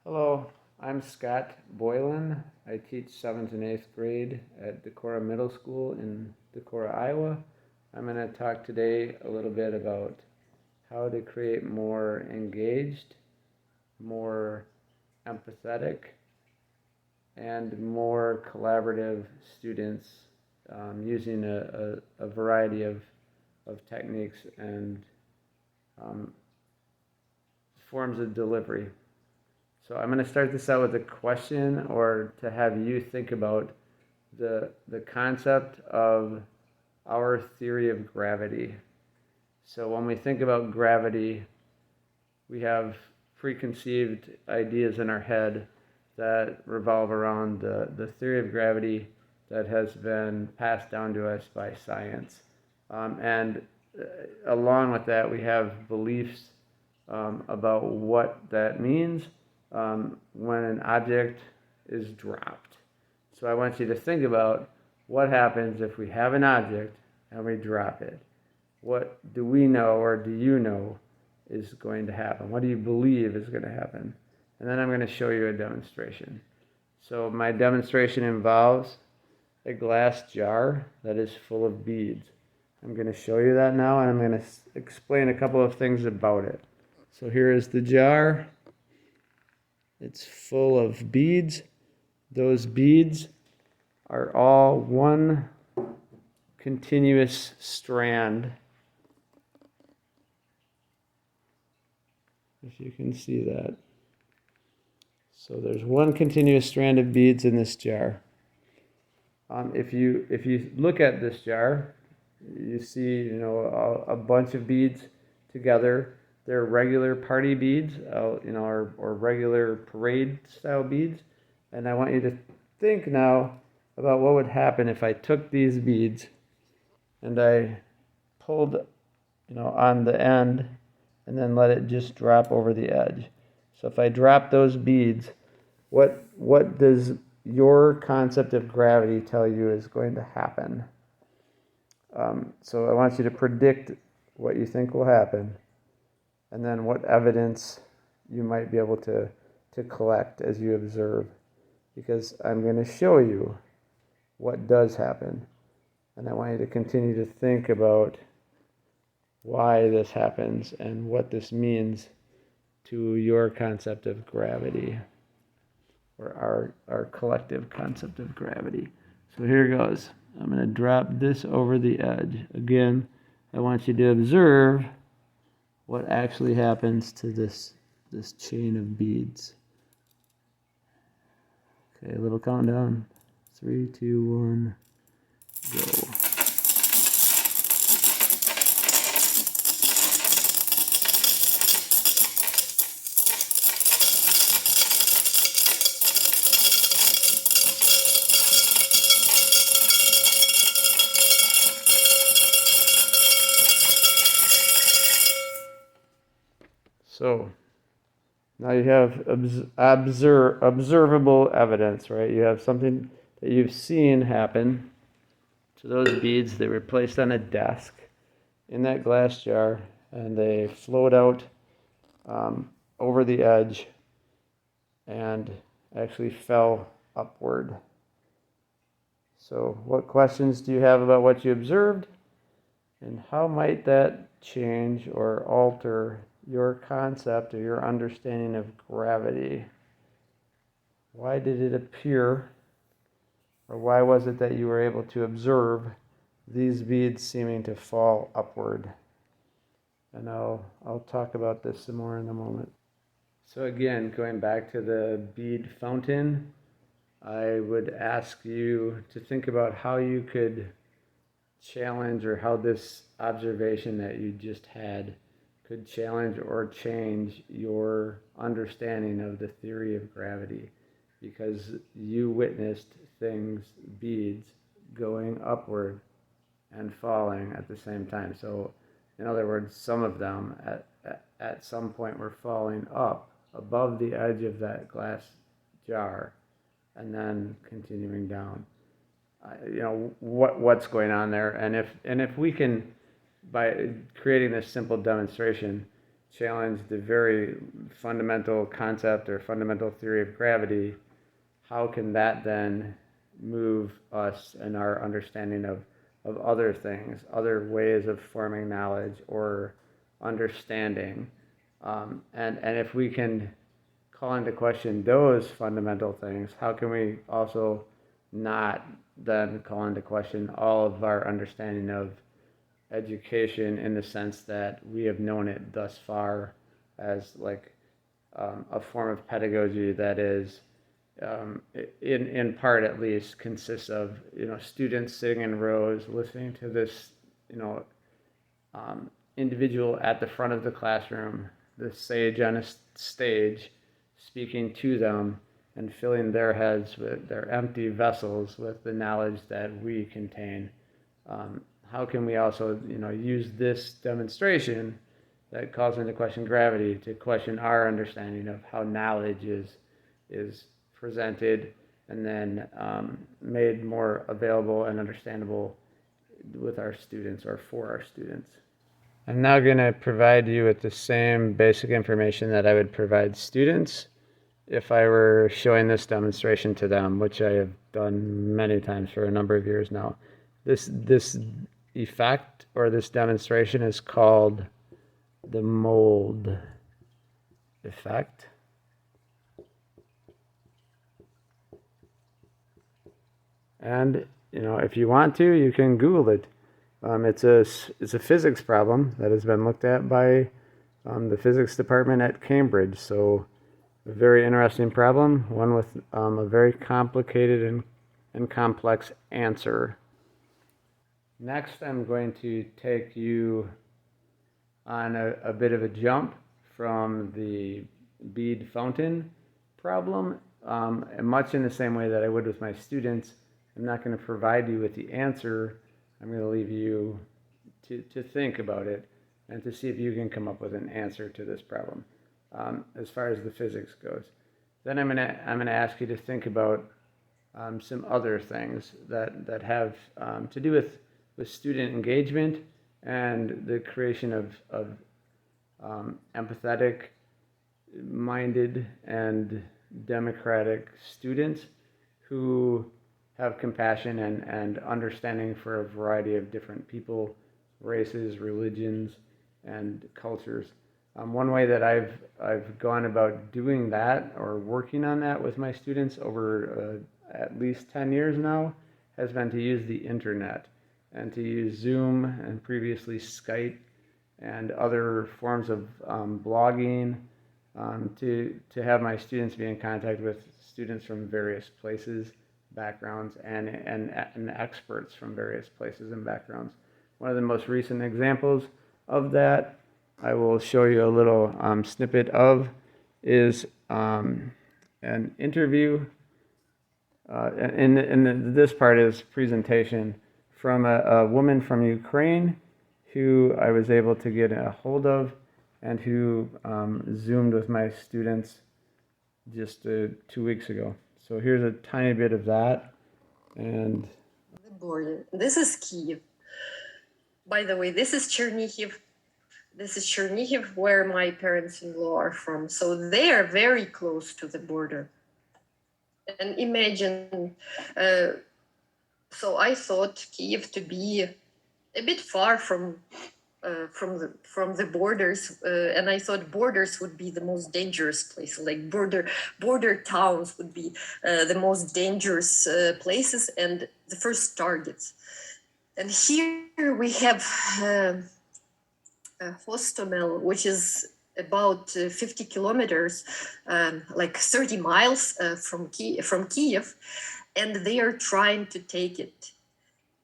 Hello, I'm Scott Boylan. I teach 7th and 8th grade at Decorah Middle School in Decorah, Iowa. I'm going to talk today a little bit about how to create more engaged, more empathetic, and more collaborative students using a variety of techniques and um, forms of delivery. So I'm going to start this out with a question, or to have you think about the concept of our theory of gravity. So when we think about gravity, we have preconceived ideas in our head that revolve around the theory of gravity that has been passed down to us by science. And along with that, we have beliefs about what that means when an object is dropped. So I want you to think about what happens if we have an object and we drop it. What do we know, or do you know, is going to happen? What do you believe is going to happen? And then I'm going to show you a demonstration. So my demonstration involves a glass jar that is full of beads. I'm going to show you that now, and I'm going to explain a couple of things about it. So here is the jar. It's full of beads. Those beads are all one continuous strand. If you can see that. So there's one continuous strand of beads in this jar. If you look at this jar, you see a bunch of beads together. They're regular party beads, or regular parade style beads. And I want you to think now about what would happen if I took these beads and I pulled, on the end and then let it just drop over the edge. So if I drop those beads, what does your concept of gravity tell you is going to happen? So I want you to predict what you think will happen, and then what evidence you might be able to collect as you observe, because I'm going to show you what does happen, and I want you to continue to think about why this happens and what this means to your concept of gravity, or our collective concept of gravity. So here goes. I'm going to drop this over the edge. Again, I want you to observe what actually happens to this chain of beads. Okay, a little countdown. 3, 2, 1, go. So now you have observable evidence, right? You have something that you've seen happen to those beads. They were placed on a desk in that glass jar, and they flowed out over the edge and actually fell upward. So what questions do you have about what you observed? And how might that change or alter your concept or your understanding of gravity? Why did it appear, or why was it that you were able to observe these beads seeming to fall upward? And I'll talk about this some more in a moment. So again, going back to the bead fountain, I would ask you to think about how you could challenge, or how this observation that you just had could challenge or change your understanding of the theory of gravity, because you witnessed things, beads, going upward and falling at the same time. So in other words, some of them at some point were falling up above the edge of that glass jar and then continuing down. What's going on there, and if we can, by creating this simple demonstration, challenge the very fundamental concept or fundamental theory of gravity, how can that then move us in our understanding of other things, other ways of forming knowledge or understanding? And if we can call into question those fundamental things, how can we also not then call into question all of our understanding of education in the sense that we have known it thus far as like a form of pedagogy that is in part at least consists of students sitting in rows listening to this individual at the front of the classroom, the sage on a stage, speaking to them and filling their heads with their empty vessels with the knowledge that we contain. How can we also use this demonstration that calls into question gravity to question our understanding of how knowledge is presented and then made more available and understandable with our students or for our students. I'm now going to provide you with the same basic information that I would provide students if I were showing this demonstration to them, which I have done many times for a number of years now. This effect or this demonstration is called the mold effect. And if you want to, you can Google it. It's a physics problem that has been looked at by the physics department at Cambridge. So a very interesting problem, one with a very complicated and complex answer. Next, I'm going to take you on a bit of a jump from the bead fountain problem, and much in the same way that I would with my students. I'm not going to provide you with the answer. I'm going to leave you to think about it and to see if you can come up with an answer to this problem as far as the physics goes. Then I'm going to ask you to think about some other things that have to do with student engagement and the creation of empathetic minded and democratic students who have compassion and understanding for a variety of different people, races, religions, and cultures. One way that I've gone about doing that or working on that with my students over at least 10 years now has been to use the internet and to use Zoom and previously Skype and other forms of blogging to have my students be in contact with students from various places, backgrounds, and experts from various places and backgrounds. One of the most recent examples of that I will show you a little snippet of is an interview. This part is presentation from a woman from Ukraine who I was able to get a hold of and who Zoomed with my students just 2 weeks ago. So here's a tiny bit of that. And the border. This is Kyiv. By the way, this is Chernihiv. This is Chernihiv, where my parents-in-law are from. So they are very close to the border. And imagine, so I thought Kyiv to be a bit far from the borders, and I thought borders would be the most dangerous place. Like border towns would be the most dangerous places and the first targets. And here we have Hostomel, which is about 50 kilometers, like 30 miles from Kiev, and they are trying to take it.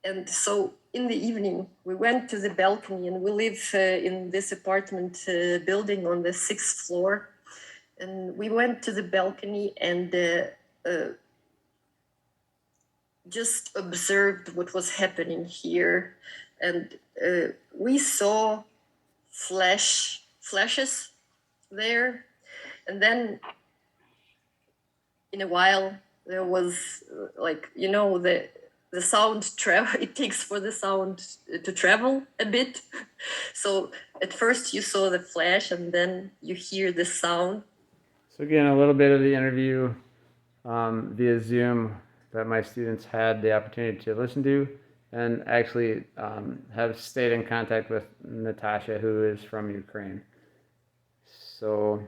And so in the evening, we went to the balcony, and we live in this apartment building on the 6th floor. And we went to the balcony and just observed what was happening here. And we saw flashes there. And then in a while, there was the sound travel. It takes for the sound to travel a bit. So at first you saw the flash, and then you hear the sound. So again, a little bit of the interview via Zoom that my students had the opportunity to listen to, and actually have stayed in contact with Natasha, who is from Ukraine. So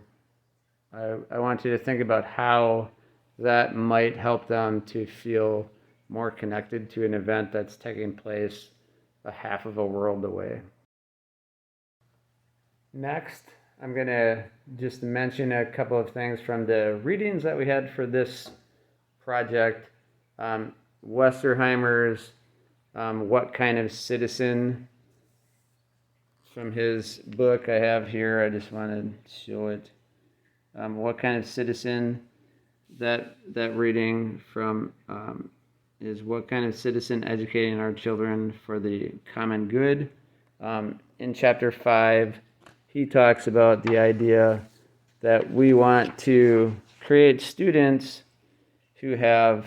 I want you to think about how that might help them to feel more connected to an event that's taking place a half of a world away. Next, I'm going to just mention a couple of things from the readings that we had for this project. Westerheimer's What Kind of Citizen, from his book I have here. I just want to show it. What Kind of Citizen, that reading from is What Kind of Citizen Educating Our Children for the Common Good. In chapter 5, he talks about the idea that we want to create students who have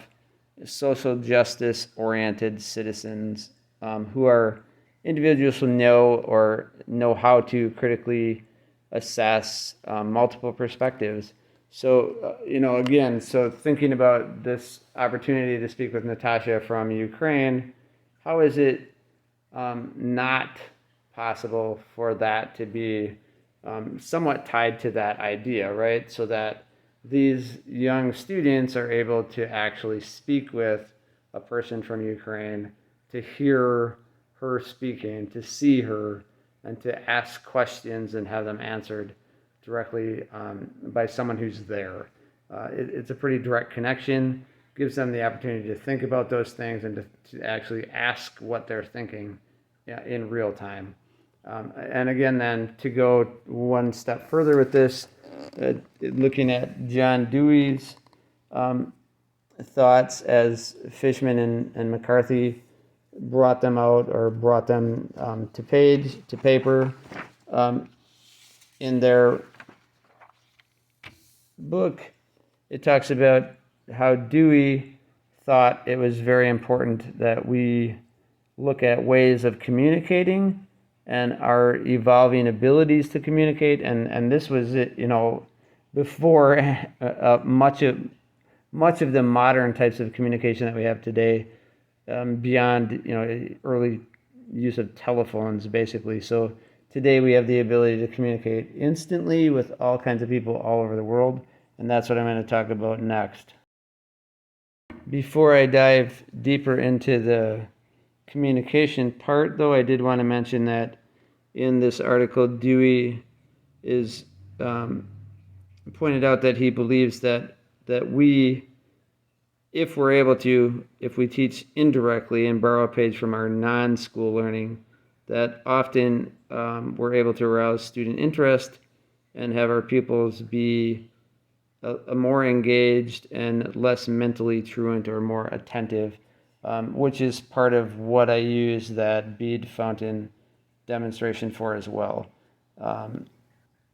social justice oriented citizens, who are individuals who know how to critically assess multiple perspectives. So, again, so thinking about this opportunity to speak with Natasha from Ukraine, how is it not possible for that to be somewhat tied to that idea, right? So that these young students are able to actually speak with a person from Ukraine, to hear her speaking, to see her, and to ask questions and have them answered directly by someone who's there. It's a pretty direct connection, gives them the opportunity to think about those things and to actually ask what they're thinking in real time. And again, then to go one step further with this, looking at John Dewey's thoughts as Fishman and McCarthy brought them out, or brought them to paper in their book. It talks about how Dewey thought it was very important that we look at ways of communicating and our evolving abilities to communicate, and this was it, before much of the modern types of communication that we have today, beyond early use of telephones, basically. So today we have the ability to communicate instantly with all kinds of people all over the world, and that's what I'm going to talk about next. Before I dive deeper into the communication part, though, I did want to mention that in this article, Dewey is pointed out that he believes that we, if we teach indirectly and borrow a page from our non-school learning, that often we're able to arouse student interest and have our pupils be a more engaged and less mentally truant or more attentive, which is part of what I use that bead fountain demonstration for as well.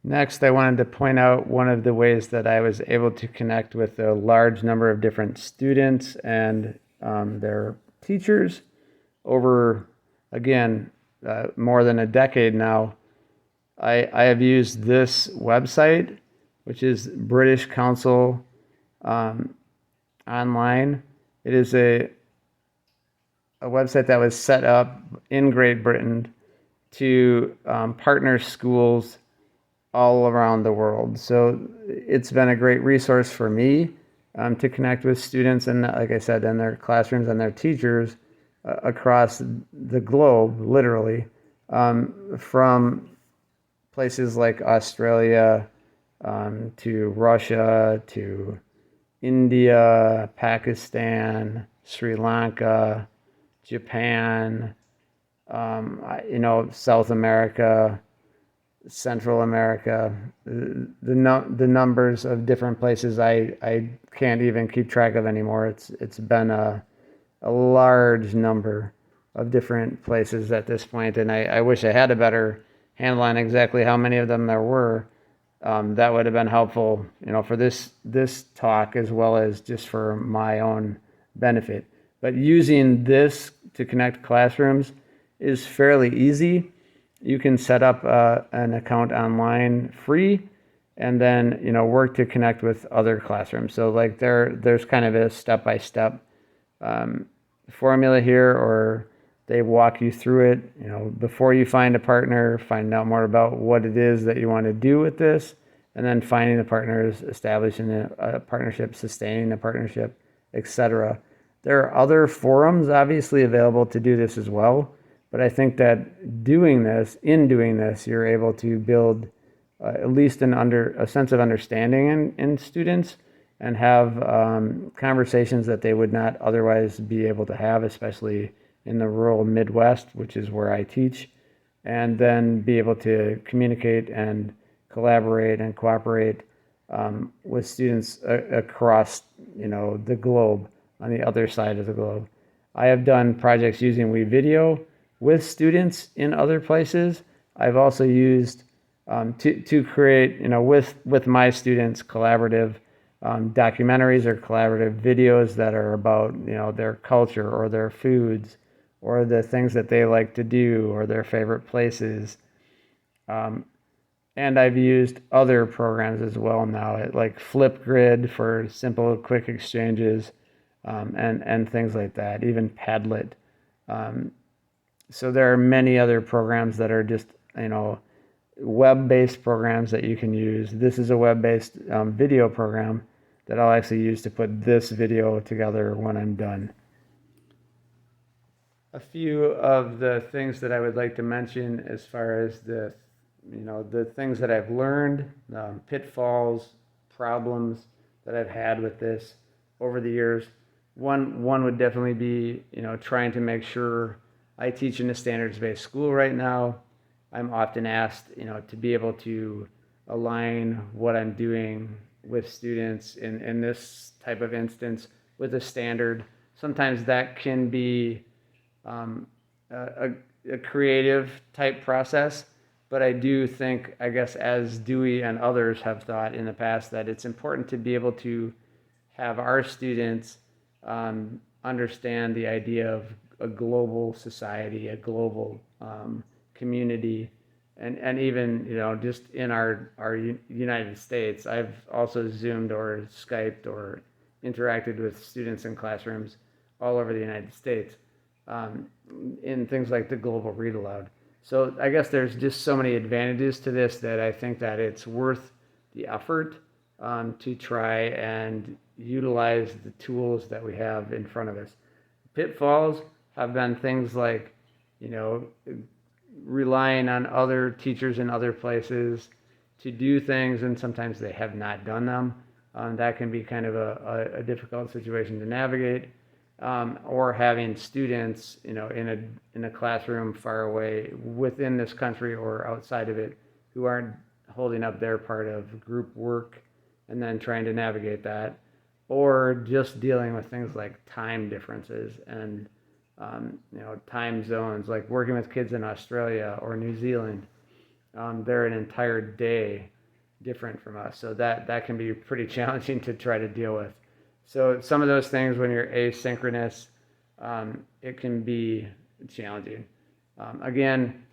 Next, I wanted to point out one of the ways that I was able to connect with a large number of different students and their teachers over, again, more than a decade now. I have used this website, which is British Council Online. It is a website that was set up in Great Britain to partner schools all around the world. So it's been a great resource for me to connect with students and, like I said, in their classrooms and their teachers across the globe, literally, from places like Australia to Russia to India, Pakistan, Sri Lanka, Japan, South America, Central America. The numbers of different places I can't even keep track of anymore. It's been a large number of different places at this point, and I wish I had a better handle on exactly how many of them there were. That would have been helpful, for this talk, as well as just for my own benefit. But using this to connect classrooms is fairly easy. You can set up an account online free, and then work to connect with other classrooms. So like there's kind of a step-by-step formula here, or they walk you through it. Before you find a partner, find out more about what it is that you want to do with this, and then finding the partners, establishing a partnership, sustaining a partnership, etc. There are other forums obviously available to do this as well, but I think that in doing this, you're able to build at least a sense of understanding in students, and have conversations that they would not otherwise be able to have, especially in the rural Midwest, which is where I teach, and then be able to communicate and collaborate and cooperate with students across the globe, on the other side of the globe. I have done projects using WeVideo with students in other places. I've also used to create, with my students, collaborative documentaries or collaborative videos that are about, their culture or their foods or the things that they like to do or their favorite places. And I've used other programs as well now, like Flipgrid for simple, quick exchanges, and things like that, even Padlet. So there are many other programs that are just, web-based programs that you can use. This is a web-based video program that I'll actually use to put this video together when I'm done. A few of the things that I would like to mention as far as the things that I've learned, pitfalls, problems that I've had with this over the years. One would definitely be, trying to make sure I teach in a standards-based school right now. I'm often asked, to be able to align what I'm doing with students in this type of instance with a standard. Sometimes that can be a creative type process, but I do think, I guess, as Dewey and others have thought in the past, that it's important to be able to have our students understand the idea of a global society, a global community, and even just in our United States. I've also Zoomed or Skyped or interacted with students in classrooms all over the United States in things like the Global Read Aloud. So I guess there's just so many advantages to this that I think that it's worth the effort to try and utilize the tools that we have in front of us. Pitfalls have been things like, relying on other teachers in other places to do things, and sometimes they have not done them. That can be kind of a difficult situation to navigate. Or having students, in a classroom far away within this country or outside of it, who aren't holding up their part of group work, and then trying to navigate that, or just dealing with things like time differences and time zones, like working with kids in Australia or New Zealand. They're an entire day different from us, so that can be pretty challenging to try to deal with. So some of those things, when you're asynchronous, it can be challenging. Again,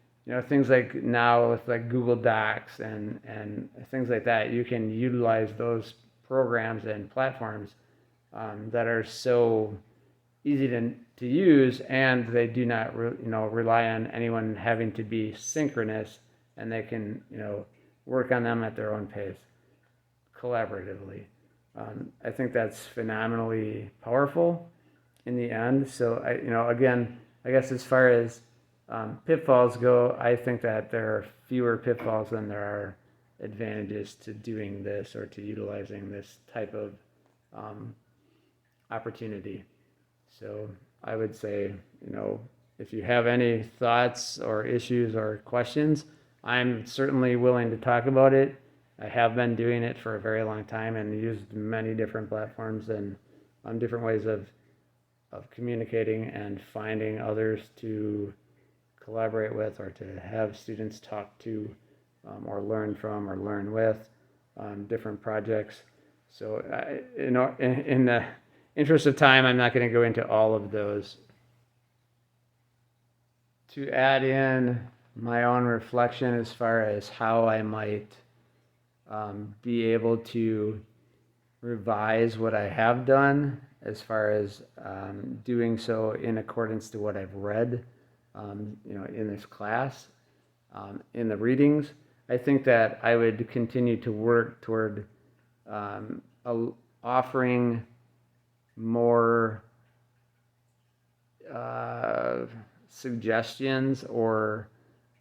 things like now with like Google Docs and things like that, you can utilize those programs and platforms that are so easy to use, and they do not rely on anyone having to be synchronous, and they can work on them at their own pace, collaboratively. I think that's phenomenally powerful in the end. So again, I guess as far as pitfalls go, I think that there are fewer pitfalls than there are advantages to doing this or to utilizing this type of opportunity. So I would say, if you have any thoughts or issues or questions, I'm certainly willing to talk about it. I have been doing it for a very long time and used many different platforms and different ways of communicating and finding others to collaborate with or to have students talk to or learn from or learn with different projects. So interest of time, I'm not going to go into all of those. To add in my own reflection as far as how I might be able to revise what I have done, as far as doing so in accordance to what I've read, in this class, in the readings. I think that I would continue to work toward offering more suggestions or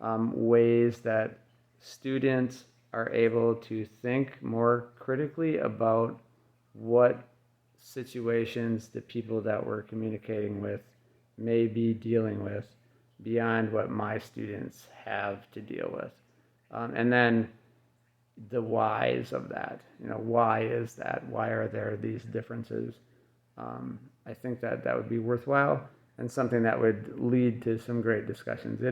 ways that students are able to think more critically about what situations the people that we're communicating with may be dealing with beyond what my students have to deal with. And then the whys of that, why is that? Why are there these differences? I think that that would be worthwhile and something that would lead to some great discussions.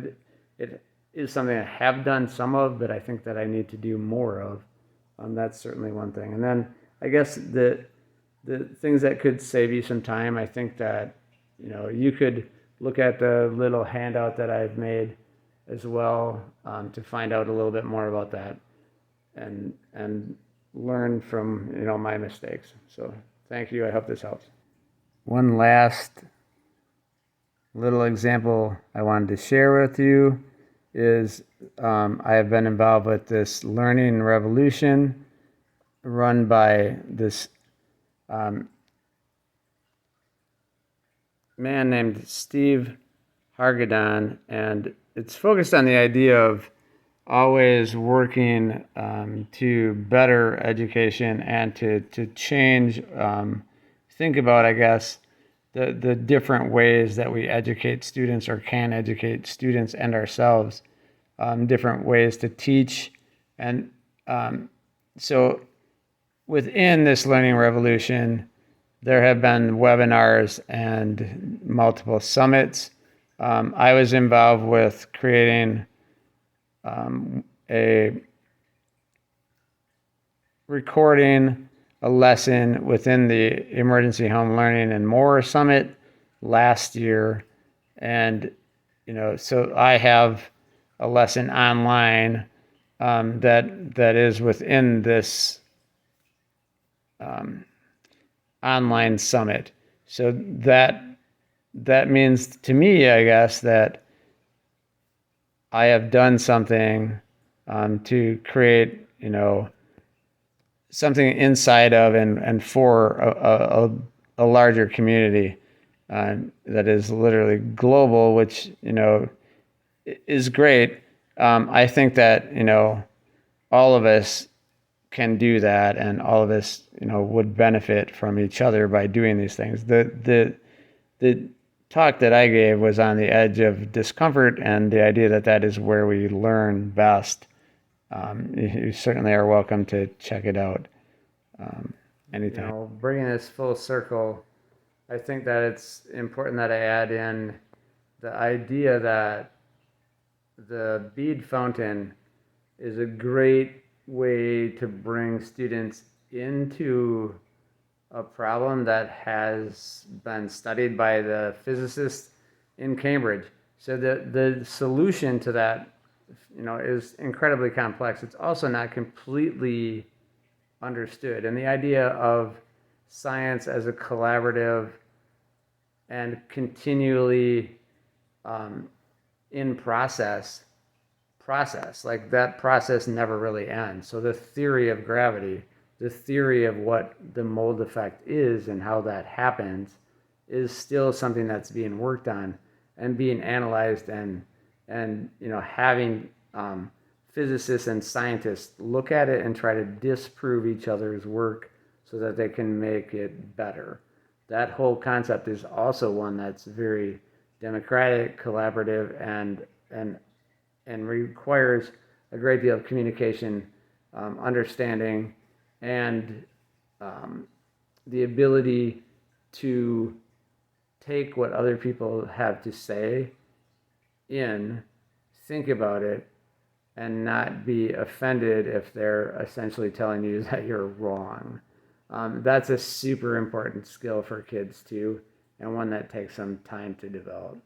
It is something I have done some of, but I think that I need to do more of. That's certainly one thing. And then I guess the things that could save you some time, I think that, you could look at the little handout that I've made as well, to find out a little bit more about that and learn from, my mistakes. So thank you. I hope this helps. One last little example I wanted to share with you is I have been involved with this learning revolution run by this man named Steve Hargadon, and it's focused on the idea of always working to better education and to change, think about, I guess, the different ways that we educate students or can educate students and ourselves, different ways to teach. And so within this learning revolution, there have been webinars and multiple summits. I was involved with creating recording a lesson within the Emergency Home Learning and More Summit last year. And, so I have a lesson online that is within this online summit. So that means to me, I guess, that I have done something to create, something inside of and for a larger community that is literally global, which, is great. I think that, all of us can do that, and all of us, would benefit from each other by doing these things. The talk that I gave was on the edge of discomfort and the idea that that is where we learn best. You certainly are welcome to check it out anytime. Bringing this full circle, I think that it's important that I add in the idea that the bead fountain is a great way to bring students into a problem that has been studied by the physicists in Cambridge. So the solution to that, is incredibly complex. It's also not completely understood. And the idea of science as a collaborative and continually in process, like that process never really ends. So the theory of gravity, the theory of what the mold effect is and how that happens is still something that's being worked on and being analyzed, and having physicists and scientists look at it and try to disprove each other's work so that they can make it better. That whole concept is also one that's very democratic, collaborative, and requires a great deal of communication, understanding, and the ability to take what other people have to say think about it, and not be offended if they're essentially telling you that you're wrong. That's a super important skill for kids too, and one that takes some time to develop.